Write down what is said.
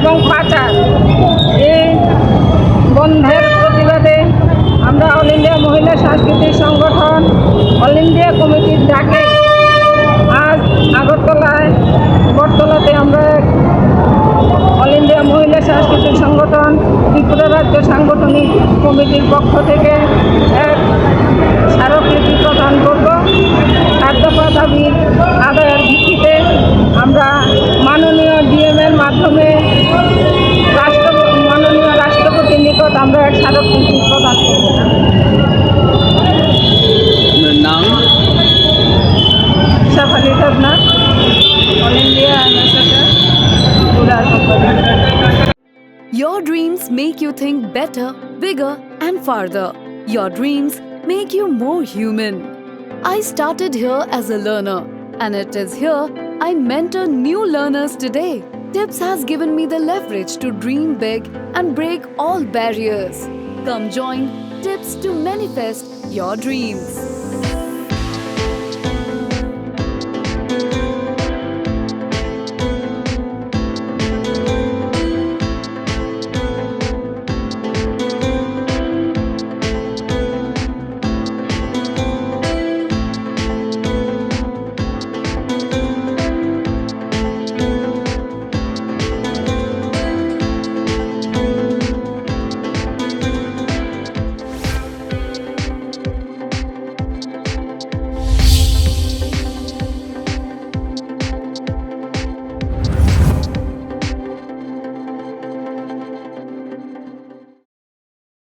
এবং পাচার এই বন্ধের প্রতিবাদে আমরা অল ইন্ডিয়া মহিলা সাংস্কৃতিক সংগঠন অল ইন্ডিয়া কমিটির ডাকে আজ বটতলাতে আমরা অল ইন্ডিয়া মহিলা সাংস্কৃতিক সংগঠন ত্রিপুরা রাজ্য সাংগঠনিক কমিটির পক্ষ থেকে এক স্মারকলিপি প্রদান করব। 7 দফা দাবি আদায়ের ভিত্তিতে আমরা মাননীয় ডিএমের মাধ্যমে মাননীয় রাষ্ট্রপতির নিকট আমরা এক স্মারকলিপি প্রদান করব। নাম শেফালি দেবনাথ, অল ইন্ডিয়া ত্রিপুরা সম্পাদক। Your dreams make you think better, bigger, and farther. Your dreams make you more human. I started here as a learner, and it is here I mentor new learners today. Tips has given me the leverage to dream big and break all barriers. Come join Tips to manifest your dreams.